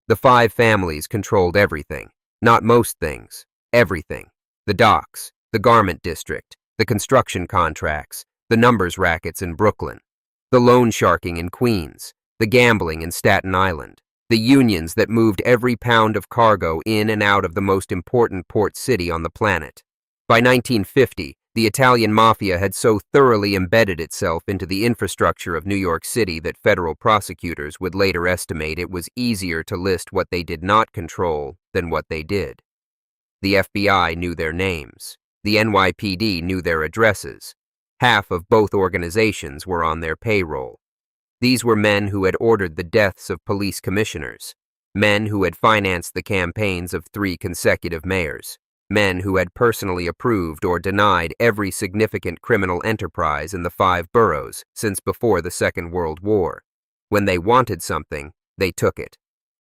The five families controlled everything. Not most things. Everything. The docks, the garment district, the construction contracts, the numbers rackets in Brooklyn, the loan sharking in Queens, the gambling in Staten Island, the unions that moved every pound of cargo in and out of the most important port city on the planet. By 1950, the Italian mafia had so thoroughly embedded itself into the infrastructure of New York City that federal prosecutors would later estimate it was easier to list what they did not control than what they did. The FBI knew their names. The NYPD knew their addresses. Half of both organizations were on their payroll. These were men who had ordered the deaths of police commissioners, men who had financed the campaigns of 3 consecutive mayors, men who had personally approved or denied every significant criminal enterprise in the 5 boroughs since before the Second World War. When they wanted something, they took it.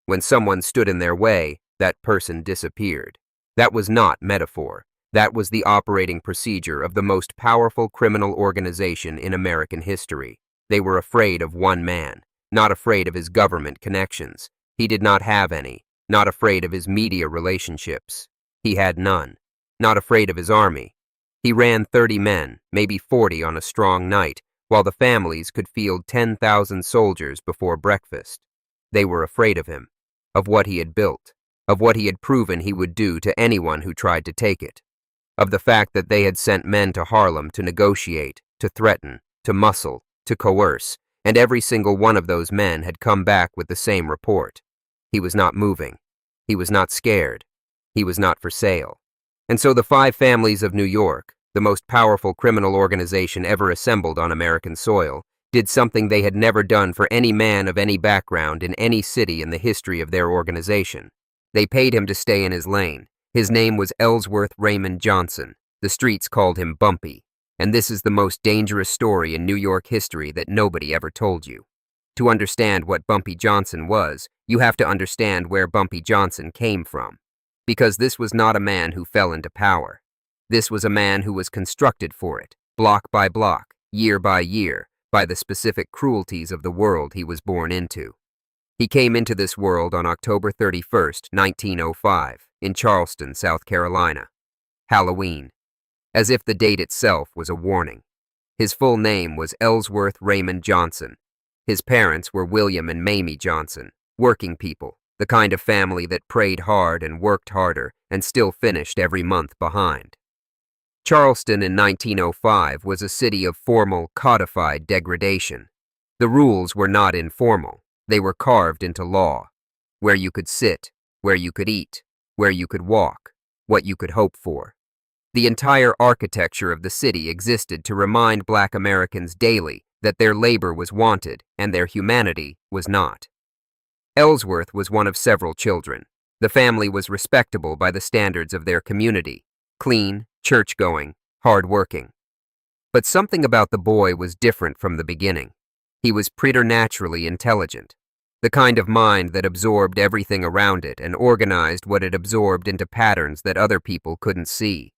When someone stood in their way, that person disappeared. That was not metaphor. That was the operating procedure of the most powerful criminal organization in American history. They were afraid of one man, not afraid of his government connections. He did not have any, not afraid of his media relationships. He had none, not afraid of his army. He ran 30 men, maybe 40 on a strong night, while the families could field 10,000 soldiers before breakfast. They were afraid of him, of what he had built, of what he had proven he would do to anyone who tried to take it, of the fact that they had sent men to Harlem to negotiate, to threaten, to muscle, to coerce, and every single one of those men had come back with the same report. He was not moving. He was not scared. He was not for sale. And so the 5 families of New York, the most powerful criminal organization ever assembled on American soil, did something they had never done for any man of any background in any city in the history of their organization. They paid him to stay in his lane. His name was Ellsworth Raymond Johnson. The streets called him Bumpy. And this is the most dangerous story in New York history that nobody ever told you. To understand what Bumpy Johnson was, you have to understand where Bumpy Johnson came from. Because this was not a man who fell into power. This was a man who was constructed for it, block by block, year by year, by the specific cruelties of the world he was born into. He came into this world on October 31st, 1905, in Charleston, South Carolina. Halloween. As if the date itself was a warning. His full name was Ellsworth Raymond Johnson. His parents were William and Mamie Johnson, working people, the kind of family that prayed hard and worked harder and still finished every month behind. Charleston in 1905 was a city of formal, codified degradation. The rules were not informal. They were carved into law. Where you could sit, where you could eat, where you could walk, what you could hope for. The entire architecture of the city existed to remind Black Americans daily that their labor was wanted and their humanity was not. Ellsworth was one of several children. The family was respectable by the standards of their community, clean, church-going, hard-working. But something about the boy was different from the beginning. He was preternaturally intelligent, the kind of mind that absorbed everything around it and organized what it absorbed into patterns that other people couldn't see.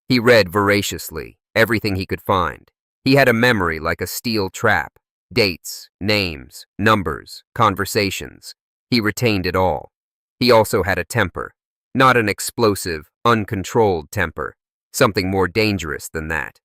He read voraciously, everything he could find. He had a memory like a steel trap, dates, names, numbers, conversations. He retained it all. He also had a temper, not an explosive, uncontrolled temper, something more dangerous than that.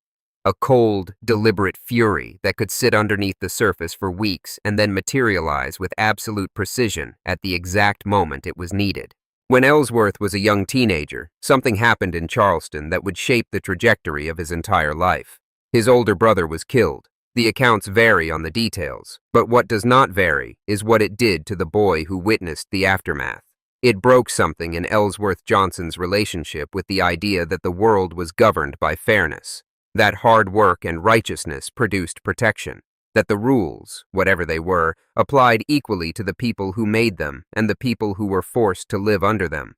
A cold, deliberate fury that could sit underneath the surface for weeks and then materialize with absolute precision at the exact moment it was needed. When Ellsworth was a young teenager, something happened in Charleston that would shape the trajectory of his entire life. His older brother was killed. The accounts vary on the details, but what does not vary is what it did to the boy who witnessed the aftermath. It broke something in Ellsworth Johnson's relationship with the idea that the world was governed by fairness, that hard work and righteousness produced protection, that the rules, whatever they were, applied equally to the people who made them and the people who were forced to live under them.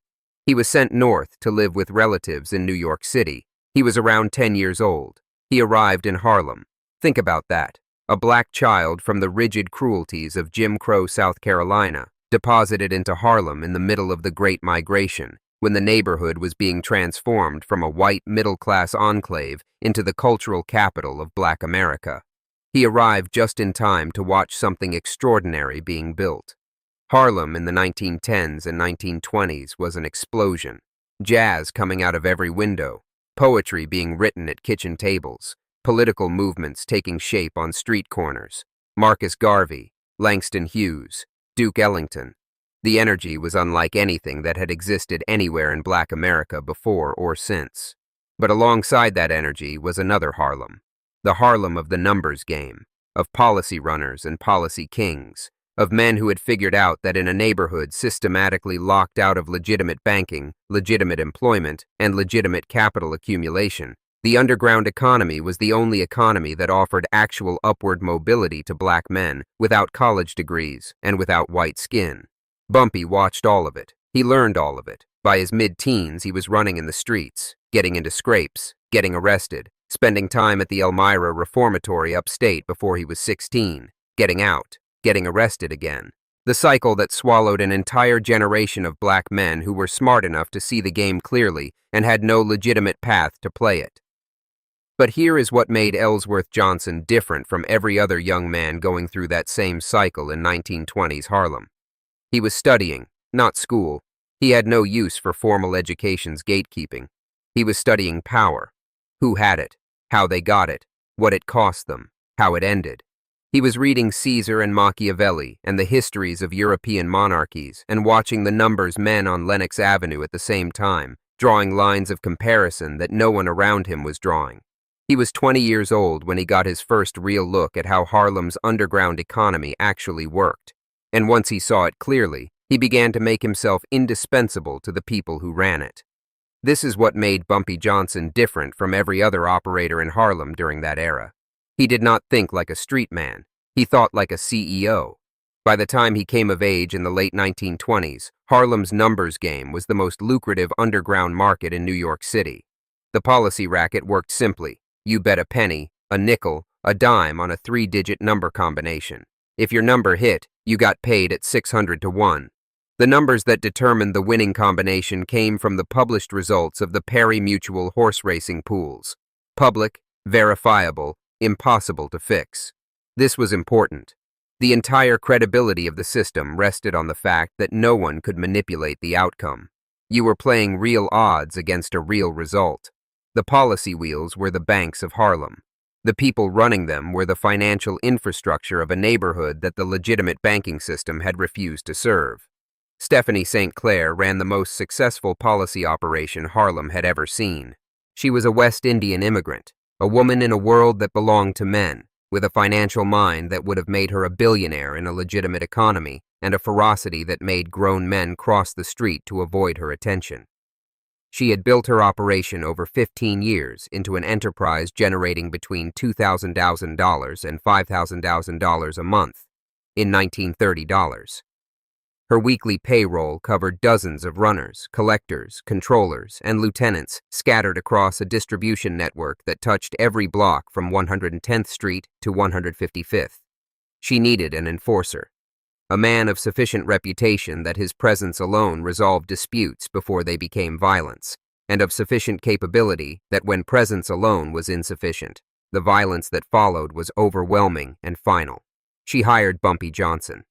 He was sent north to live with relatives in New York City. He was around 10 years old. He arrived in Harlem. Think about that. A black child from the rigid cruelties of Jim Crow, South Carolina, deposited into Harlem in the middle of the Great Migration, when the neighborhood was being transformed from a white middle-class enclave into the cultural capital of Black America. He arrived just in time to watch something extraordinary being built. Harlem in the 1910s and 1920s was an explosion. Jazz coming out of every window, poetry being written at kitchen tables, political movements taking shape on street corners. Marcus Garvey, Langston Hughes, Duke Ellington. The energy was unlike anything that had existed anywhere in Black America before or since. But alongside that energy was another Harlem, the Harlem of the numbers game, of policy runners and policy kings, of men who had figured out that in a neighborhood systematically locked out of legitimate banking, legitimate employment, and legitimate capital accumulation, the underground economy was the only economy that offered actual upward mobility to black men without college degrees and without white skin. Bumpy watched all of it. He learned all of it. By his mid-teens, he was running in the streets, getting into scrapes, getting arrested, spending time at the Elmira Reformatory upstate before he was 16, getting out, getting arrested again. The cycle that swallowed an entire generation of black men who were smart enough to see the game clearly and had no legitimate path to play it. But here is what made Ellsworth Johnson different from every other young man going through that same cycle in 1920s Harlem. He was studying, not school. He had no use for formal education's gatekeeping. He was studying power. Who had it, how they got it, what it cost them, how it ended. He was reading Caesar and Machiavelli and the histories of European monarchies and watching the numbers men on Lenox Avenue at the same time, drawing lines of comparison that no one around him was drawing. He was 20 years old when he got his first real look at how Harlem's underground economy actually worked. And once he saw it clearly, he began to make himself indispensable to the people who ran it. This is what made Bumpy Johnson different from every other operator in Harlem during that era. He did not think like a street man. He thought like a CEO. By the time he came of age in the late 1920s, Harlem's numbers game was the most lucrative underground market in New York City. The policy racket worked simply. You bet a penny, a nickel, a dime on a 3-digit number combination. If your number hit, you got paid at 600 to 1. The numbers that determined the winning combination came from the published results of the Perry Mutual horse racing pools. Public, verifiable, impossible to fix. This was important. The entire credibility of the system rested on the fact that no one could manipulate the outcome. You were playing real odds against a real result. The policy wheels were the banks of Harlem. The people running them were the financial infrastructure of a neighborhood that the legitimate banking system had refused to serve. Stephanie St. Clair ran the most successful policy operation Harlem had ever seen. She was a West Indian immigrant, a woman in a world that belonged to men, with a financial mind that would have made her a billionaire in a legitimate economy, and a ferocity that made grown men cross the street to avoid her attention. She had built her operation over 15 years into an enterprise generating between $2,000 and $5,000 a month in 1930 dollars. Her weekly payroll covered dozens of runners, collectors, controllers, and lieutenants scattered across a distribution network that touched every block from 110th Street to 155th. She needed an enforcer, a man of sufficient reputation that his presence alone resolved disputes before they became violence, and of sufficient capability that when presence alone was insufficient, the violence that followed was overwhelming and final. She hired Bumpy Johnson.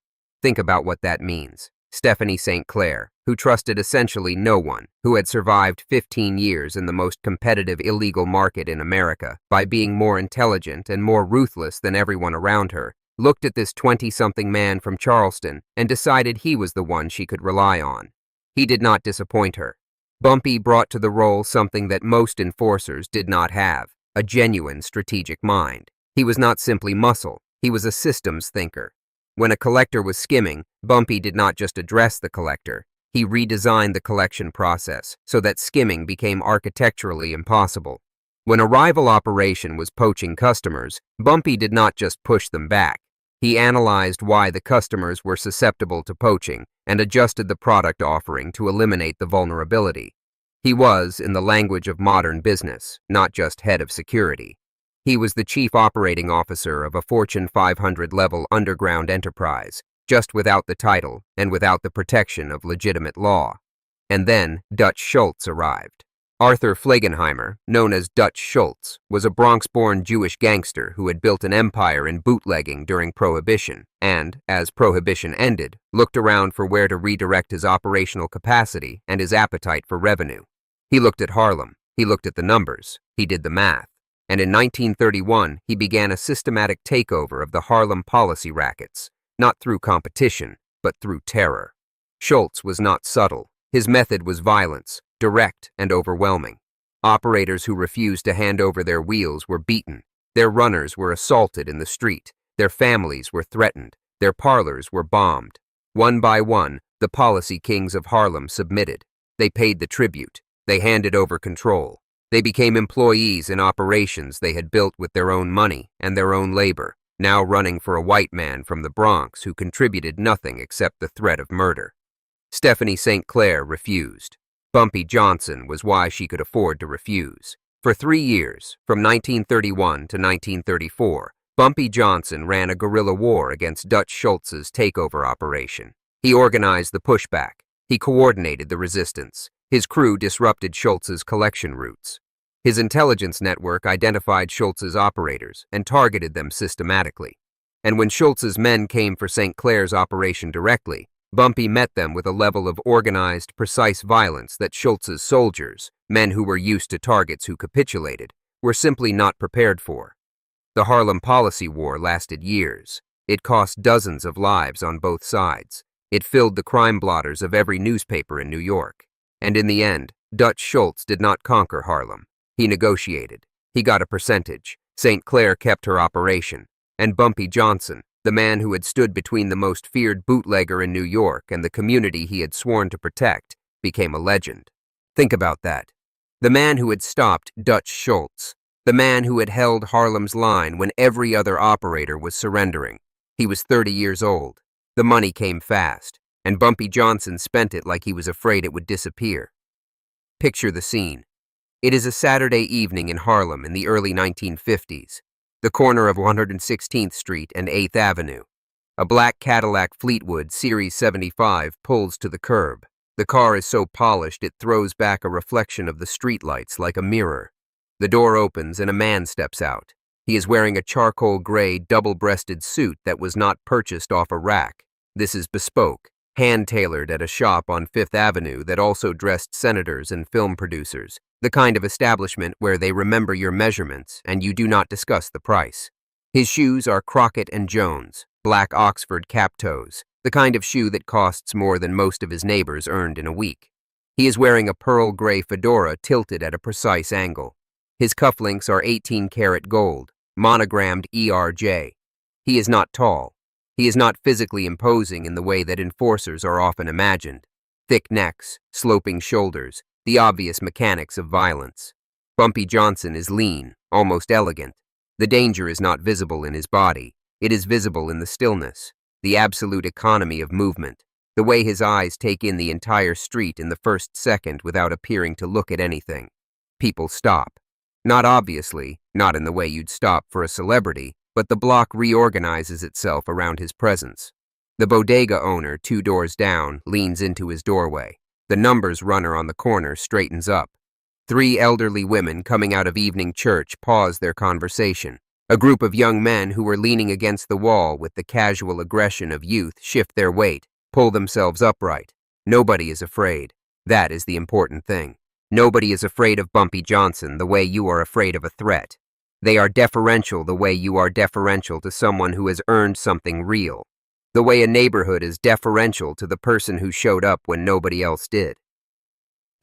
Think about what that means. Stephanie St. Clair, who trusted essentially no one, who had survived 15 years in the most competitive illegal market in America by being more intelligent and more ruthless than everyone around her, looked at this 20-something man from Charleston and decided he was the one she could rely on. He did not disappoint her. Bumpy brought to the role something that most enforcers did not have, a genuine strategic mind. He was not simply muscle, he was a systems thinker. When a collector was skimming, Bumpy did not just address the collector. He redesigned the collection process so that skimming became architecturally impossible. When a rival operation was poaching customers, Bumpy did not just push them back. He analyzed why the customers were susceptible to poaching and adjusted the product offering to eliminate the vulnerability. He was, in the language of modern business, not just head of security. He was the chief operating officer of a Fortune 500-level underground enterprise, just without the title and without the protection of legitimate law. And then Dutch Schultz arrived. Arthur Flegenheimer, known as Dutch Schultz, was a Bronx-born Jewish gangster who had built an empire in bootlegging during Prohibition and, as Prohibition ended, looked around for where to redirect his operational capacity and his appetite for revenue. He looked at Harlem, he looked at the numbers, he did the math, and in 1931 he began a systematic takeover of the Harlem policy rackets, not through competition, but through terror. Schultz was not subtle. His method was violence, direct and overwhelming. Operators who refused to hand over their wheels were beaten, their runners were assaulted in the street, their families were threatened, their parlors were bombed. One by one, the policy kings of Harlem submitted. They paid the tribute. They handed over control. They became employees in operations they had built with their own money and their own labor, now running for a white man from the Bronx who contributed nothing except the threat of murder. Stephanie St. Clair refused. Bumpy Johnson was why she could afford to refuse. For 3 years, from 1931 to 1934, Bumpy Johnson ran a guerrilla war against Dutch Schultz's takeover operation. He organized the pushback. He coordinated the resistance. His crew disrupted Schultz's collection routes. His intelligence network identified Schultz's operators and targeted them systematically. And when Schultz's men came for St. Clair's operation directly, Bumpy met them with a level of organized, precise violence that Schultz's soldiers, men who were used to targets who capitulated, were simply not prepared for. The Harlem policy war lasted years. It cost dozens of lives on both sides. It filled the crime blotters of every newspaper in New York. And in the end, Dutch Schultz did not conquer Harlem. He negotiated. He got a percentage. St. Clair kept her operation. And Bumpy Johnson, the man who had stood between the most feared bootlegger in New York and the community he had sworn to protect, became a legend. Think about that. The man who had stopped Dutch Schultz. The man who had held Harlem's line when every other operator was surrendering. He was 30 years old. The money came fast, and Bumpy Johnson spent it like he was afraid it would disappear. Picture the scene. It is a Saturday evening in Harlem in the early 1950s. The corner of 116th Street and 8th Avenue. A black Cadillac Fleetwood Series 75 pulls to the curb. The car is so polished it throws back a reflection of the streetlights like a mirror. The door opens and a man steps out. He is wearing a charcoal gray double-breasted suit that was not purchased off a rack. This is bespoke, hand-tailored at a shop on 5th Avenue that also dressed senators and film producers. The kind of establishment where they remember your measurements and you do not discuss the price. His shoes are Crockett & Jones, black Oxford cap-toes, the kind of shoe that costs more than most of his neighbors earned in a week. He is wearing a pearl gray fedora tilted at a precise angle. His cufflinks are 18-karat gold, monogrammed ERJ. He is not tall. He is not physically imposing in the way that enforcers are often imagined. Thick necks, sloping shoulders, the obvious mechanics of violence. Bumpy Johnson is lean, almost elegant. The danger is not visible in his body. It is visible in the stillness, the absolute economy of movement, the way his eyes take in the entire street in the first second without appearing to look at anything. People stop. Not obviously, not in the way you'd stop for a celebrity, but the block reorganizes itself around his presence. The bodega owner 2 doors down leans into his doorway. The numbers runner on the corner straightens up. 3 elderly women coming out of evening church pause their conversation. A group of young men who were leaning against the wall with the casual aggression of youth shift their weight, pull themselves upright. Nobody is afraid. That is the important thing. Nobody is afraid of Bumpy Johnson the way you are afraid of a threat. They are deferential the way you are deferential to someone who has earned something real. The way a neighborhood is deferential to the person who showed up when nobody else did.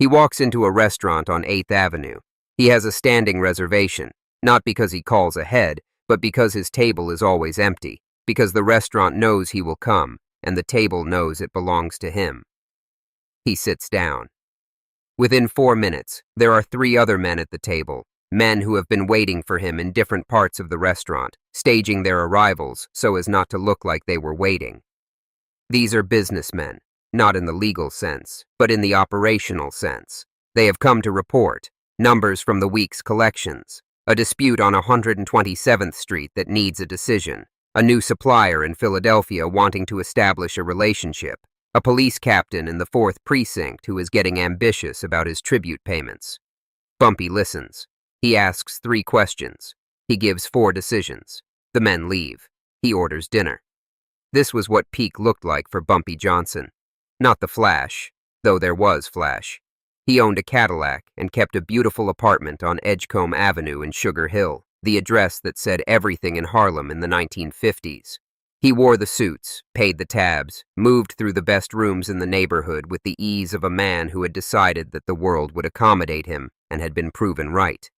He walks into a restaurant on 8th Avenue. He has a standing reservation, not because he calls ahead, but because his table is always empty, because the restaurant knows he will come, and the table knows it belongs to him. He sits down. Within 4 minutes, there are 3 other men at the table, men who have been waiting for him in different parts of the restaurant, staging their arrivals so as not to look like they were waiting. These are businessmen, not in the legal sense, but in the operational sense. They have come to report numbers from the week's collections, a dispute on 127th Street that needs a decision, a new supplier in Philadelphia wanting to establish a relationship, a police captain in the 4th Precinct who is getting ambitious about his tribute payments. Bumpy listens. He asks 3 questions. He gives 4 decisions. The men leave. He orders dinner. This was what peak looked like for Bumpy Johnson. Not the flash, though there was flash. He owned a Cadillac and kept a beautiful apartment on Edgecombe Avenue in Sugar Hill, the address that said everything in Harlem in the 1950s. He wore the suits, paid the tabs, moved through the best rooms in the neighborhood with the ease of a man who had decided that the world would accommodate him and had been proven right.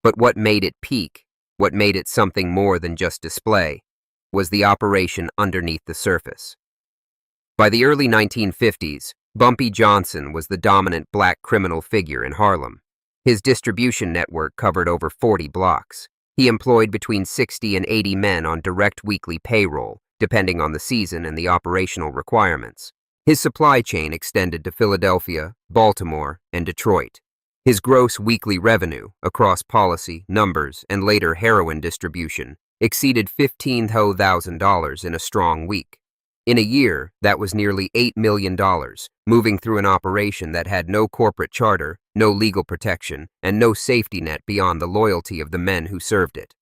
But what made it peak, what made it something more than just display, was the operation underneath the surface. By the early 1950s, Bumpy Johnson was the dominant black criminal figure in Harlem. His distribution network covered over 40 blocks. He employed between 60 and 80 men on direct weekly payroll, depending on the season and the operational requirements. His supply chain extended to Philadelphia, Baltimore, and Detroit. His gross weekly revenue, across policy, numbers, and later heroin distribution, exceeded $15,000 in a strong week. In a year, that was nearly $8 million, moving through an operation that had no corporate charter, no legal protection, and no safety net beyond the loyalty of the men who served it.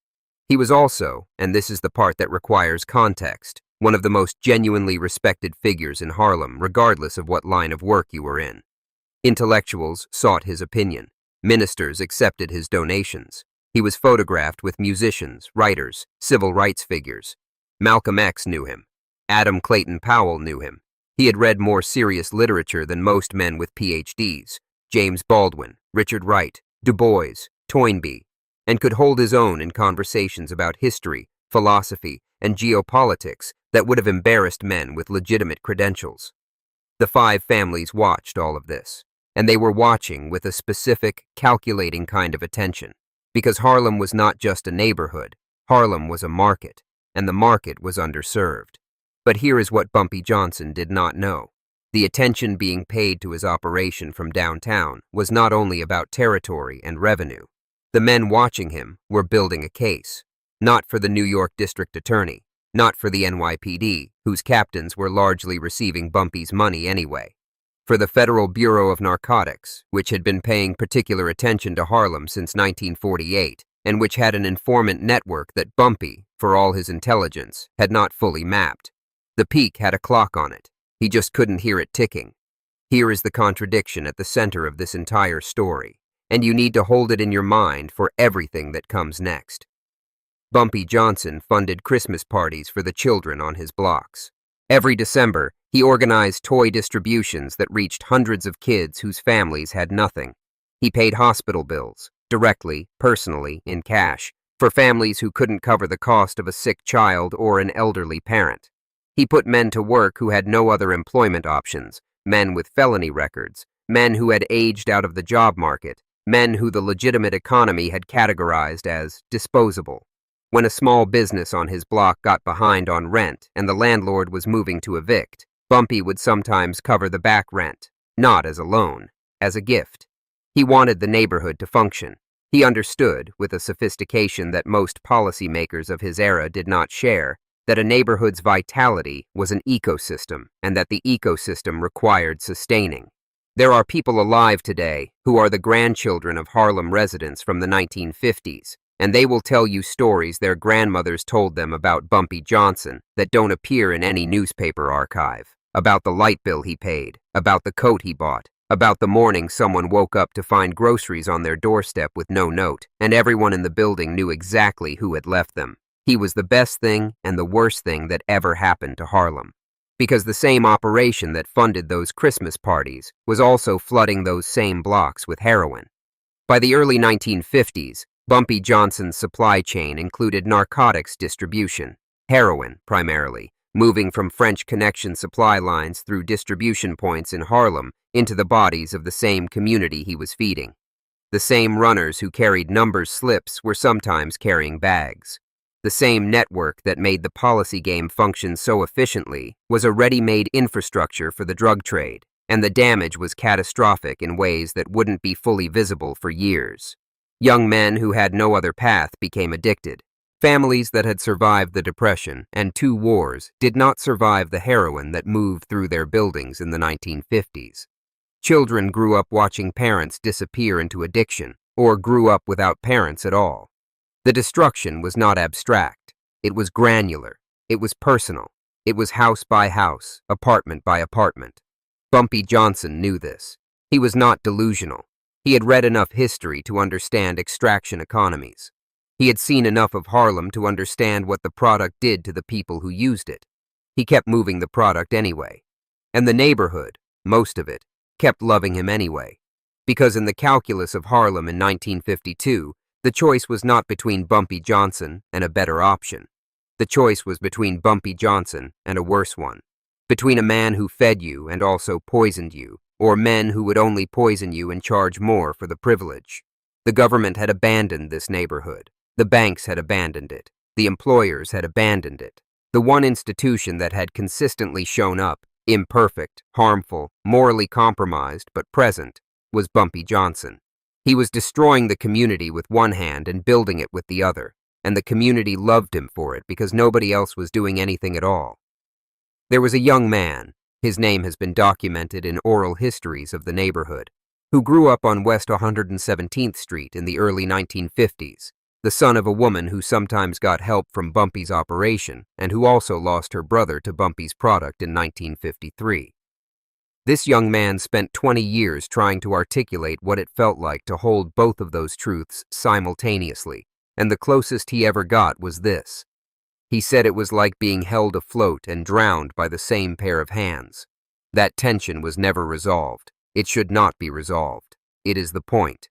He was also, and this is the part that requires context, one of the most genuinely respected figures in Harlem, regardless of what line of work you were in. Intellectuals sought his opinion. Ministers accepted his donations. He was photographed with musicians, writers, civil rights figures. Malcolm X knew him. Adam Clayton Powell knew him. He had read more serious literature than most men with PhDs, James Baldwin, Richard Wright, Du Bois, Toynbee, and could hold his own in conversations about history, philosophy, and geopolitics that would have embarrassed men with legitimate credentials. The 5 families watched all of this, and they were watching with a specific, calculating kind of attention, because Harlem was not just a neighborhood, Harlem was a market, and the market was underserved. But here is what Bumpy Johnson did not know. The attention being paid to his operation from downtown was not only about territory and revenue. The men watching him were building a case, not for the New York District Attorney, not for the NYPD, whose captains were largely receiving Bumpy's money anyway, for the Federal Bureau of Narcotics, which had been paying particular attention to Harlem since 1948, and which had an informant network that Bumpy, for all his intelligence, had not fully mapped. The peak had a clock on it. He just couldn't hear it ticking. Here is the contradiction at the center of this entire story, and you need to hold it in your mind for everything that comes next. Bumpy Johnson funded Christmas parties for the children on his blocks. Every December, he organized toy distributions that reached hundreds of kids whose families had nothing. He paid hospital bills, directly, personally, in cash, for families who couldn't cover the cost of a sick child or an elderly parent. He put men to work who had no other employment options, men with felony records, men who had aged out of the job market, men who the legitimate economy had categorized as disposable. When a small business on his block got behind on rent and the landlord was moving to evict, Bumpy would sometimes cover the back rent, not as a loan, as a gift. He wanted the neighborhood to function. He understood, with a sophistication that most policymakers of his era did not share, that a neighborhood's vitality was an ecosystem and that the ecosystem required sustaining. There are people alive today who are the grandchildren of Harlem residents from the 1950s, and they will tell you stories their grandmothers told them about Bumpy Johnson that don't appear in any newspaper archive, about the light bill he paid, about the coat he bought, about the morning someone woke up to find groceries on their doorstep with no note, and everyone in the building knew exactly who had left them. He was the best thing and the worst thing that ever happened to Harlem. Because the same operation that funded those Christmas parties was also flooding those same blocks with heroin. By the early 1950s, Bumpy Johnson's supply chain included narcotics distribution, heroin primarily, moving from French Connection supply lines through distribution points in Harlem into the bodies of the same community he was feeding. The same runners who carried number slips were sometimes carrying bags. The same network that made the policy game function so efficiently was a ready-made infrastructure for the drug trade, and the damage was catastrophic in ways that wouldn't be fully visible for years. Young men who had no other path became addicted. Families that had survived the Depression and 2 wars did not survive the heroin that moved through their buildings in the 1950s. Children grew up watching parents disappear into addiction, or grew up without parents at all. The destruction was not abstract. It was granular. It was personal. It was house by house, apartment by apartment. Bumpy Johnson knew this. He was not delusional. He had read enough history to understand extraction economies. He had seen enough of Harlem to understand what the product did to the people who used it. He kept moving the product anyway. And the neighborhood, most of it, kept loving him anyway. Because in the calculus of Harlem in 1952, the choice was not between Bumpy Johnson and a better option. The choice was between Bumpy Johnson and a worse one. Between a man who fed you and also poisoned you, or men who would only poison you and charge more for the privilege. The government had abandoned this neighborhood. The banks had abandoned it. The employers had abandoned it. The one institution that had consistently shown up, imperfect, harmful, morally compromised, but present, was Bumpy Johnson. He was destroying the community with one hand and building it with the other, and the community loved him for it because nobody else was doing anything at all. There was a young man, his name has been documented in oral histories of the neighborhood, who grew up on West 117th Street in the early 1950s, the son of a woman who sometimes got help from Bumpy's operation and who also lost her brother to Bumpy's product in 1953. This young man spent 20 years trying to articulate what it felt like to hold both of those truths simultaneously, and the closest he ever got was this. He said it was like being held afloat and drowned by the same pair of hands. That tension was never resolved. It should not be resolved. It is the point.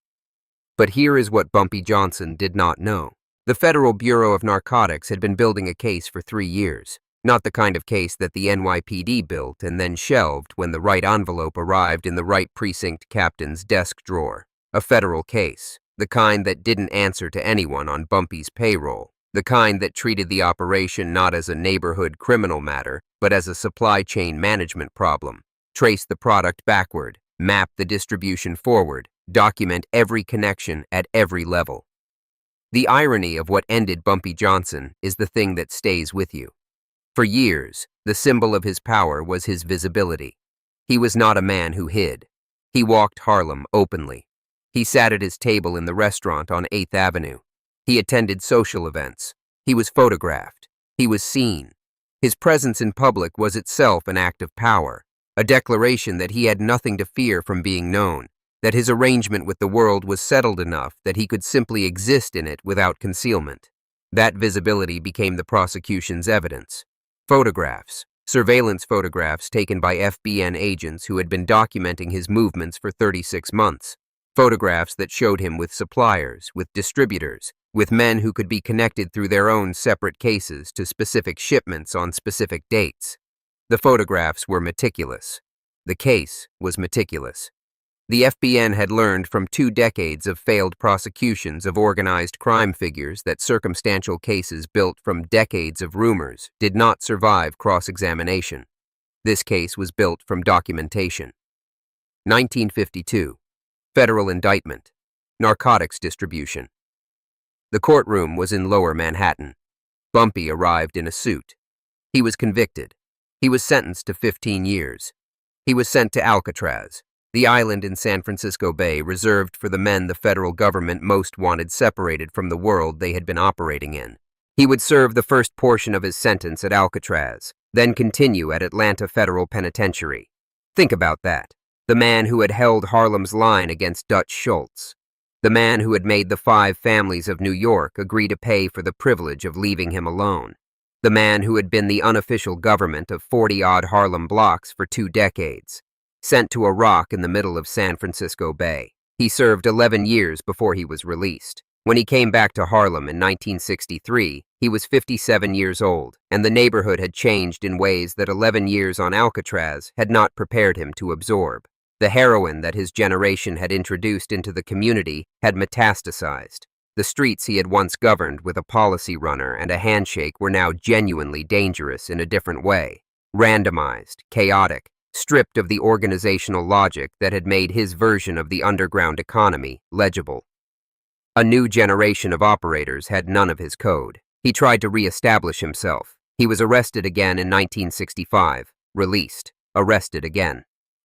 But here is what Bumpy Johnson did not know. The Federal Bureau of Narcotics had been building a case for 3 years. Not the kind of case that the NYPD built and then shelved when the right envelope arrived in the right precinct captain's desk drawer. A federal case. The kind that didn't answer to anyone on Bumpy's payroll. The kind that treated the operation not as a neighborhood criminal matter, but as a supply chain management problem. Trace the product backward, map the distribution forward, document every connection at every level. The irony of what ended Bumpy Johnson is the thing that stays with you. For years, the symbol of his power was his visibility. He was not a man who hid. He walked Harlem openly. He sat at his table in the restaurant on 8th Avenue. He attended social events. He was photographed. He was seen. His presence in public was itself an act of power, a declaration that he had nothing to fear from being known, that his arrangement with the world was settled enough that he could simply exist in it without concealment. That visibility became the prosecution's evidence. Photographs, surveillance photographs taken by FBN agents who had been documenting his movements for 36 months. Photographs that showed him with suppliers, with distributors, with men who could be connected through their own separate cases to specific shipments on specific dates. The photographs were meticulous. The case was meticulous. The FBN had learned from 2 decades of failed prosecutions of organized crime figures that circumstantial cases built from decades of rumors did not survive cross-examination. This case was built from documentation. 1952. Federal indictment. Narcotics distribution. The courtroom was in Lower Manhattan. Bumpy arrived in a suit. He was convicted. He was sentenced to 15 years. He was sent to Alcatraz, the island in San Francisco Bay reserved for the men the federal government most wanted separated from the world they had been operating in. He would serve the first portion of his sentence at Alcatraz, then continue at Atlanta Federal Penitentiary. Think about that. The man who had held Harlem's line against Dutch Schultz. The man who had made the 5 families of New York agree to pay for the privilege of leaving him alone. The man who had been the unofficial government of 40-odd Harlem blocks for 2 decades. Sent to a rock in the middle of San Francisco Bay. He served 11 years before he was released. When he came back to Harlem in 1963, he was 57 years old, and the neighborhood had changed in ways that 11 years on Alcatraz had not prepared him to absorb. The heroin that his generation had introduced into the community had metastasized. The streets he had once governed with a policy runner and a handshake were now genuinely dangerous in a different way. Randomized, chaotic, stripped of the organizational logic that had made his version of the underground economy legible. A new generation of operators had none of his code. He tried to re-establish himself. He was arrested again in 1965, released, arrested again.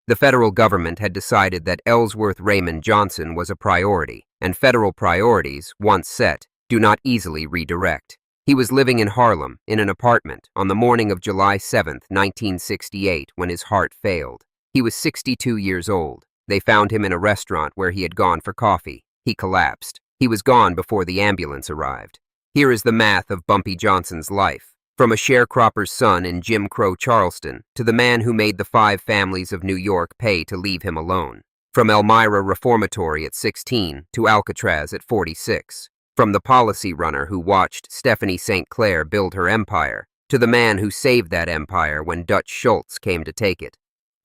The federal government had decided that Ellsworth Raymond Johnson was a priority, and federal priorities, once set, do not easily redirect. He was living in Harlem, in an apartment, on the morning of July 7, 1968, when his heart failed. He was 62 years old. They found him in a restaurant where he had gone for coffee. He collapsed. He was gone before the ambulance arrived. Here is the math of Bumpy Johnson's life. From a sharecropper's son in Jim Crow Charleston to the man who made the 5 families of New York pay to leave him alone. From Elmira Reformatory at 16 to Alcatraz at 46. From the policy runner who watched Stephanie St. Clair build her empire to the man who saved that empire when Dutch Schultz came to take it.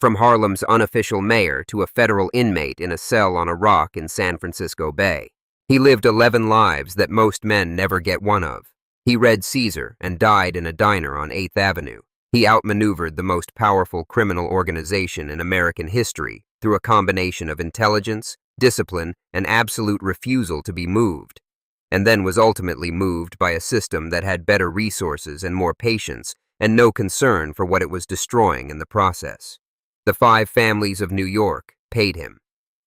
From Harlem's unofficial mayor to a federal inmate in a cell on a rock in San Francisco Bay. He lived 11 lives that most men never get one of. He read Caesar and died in a diner on 8th Avenue. He outmaneuvered the most powerful criminal organization in American history through a combination of intelligence, discipline, and absolute refusal to be moved, and then was ultimately moved by a system that had better resources and more patience and no concern for what it was destroying in the process. The 5 families of New York paid him.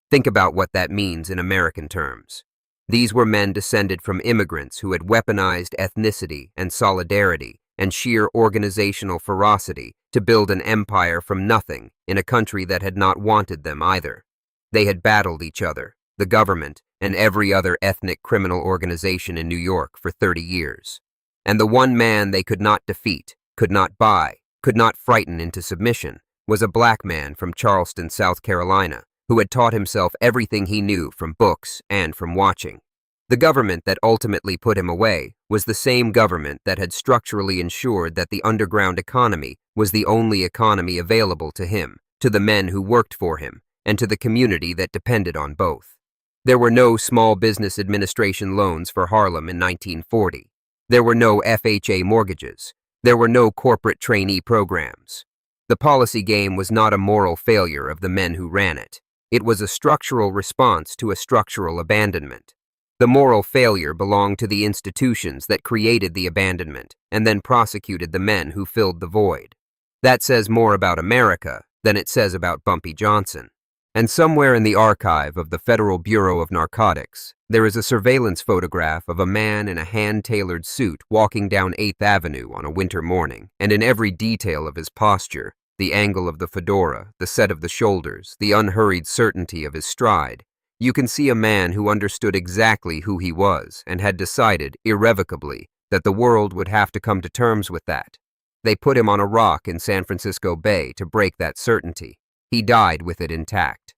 Think about what that means in American terms. These were men descended from immigrants who had weaponized ethnicity and solidarity and sheer organizational ferocity to build an empire from nothing in a country that had not wanted them either. They had battled each other, the government, and every other ethnic criminal organization in New York for 30 years. And the one man they could not defeat, could not buy, could not frighten into submission, was a black man from Charleston, South Carolina, who had taught himself everything he knew from books and from watching. The government that ultimately put him away was the same government that had structurally ensured that the underground economy was the only economy available to him, to the men who worked for him, and to the community that depended on both. There were no Small Business Administration loans for Harlem in 1940. There were no FHA mortgages. There were no corporate trainee programs. The policy game was not a moral failure of the men who ran it. It was a structural response to a structural abandonment. The moral failure belonged to the institutions that created the abandonment and then prosecuted the men who filled the void. That says more about America than it says about Bumpy Johnson. And somewhere in the archive of the Federal Bureau of Narcotics, there is a surveillance photograph of a man in a hand-tailored suit walking down 8th Avenue on a winter morning, and in every detail of his posture, the angle of the fedora, the set of the shoulders, the unhurried certainty of his stride, you can see a man who understood exactly who he was and had decided, irrevocably, that the world would have to come to terms with that. They put him on a rock in San Francisco Bay to break that certainty. He died with it intact.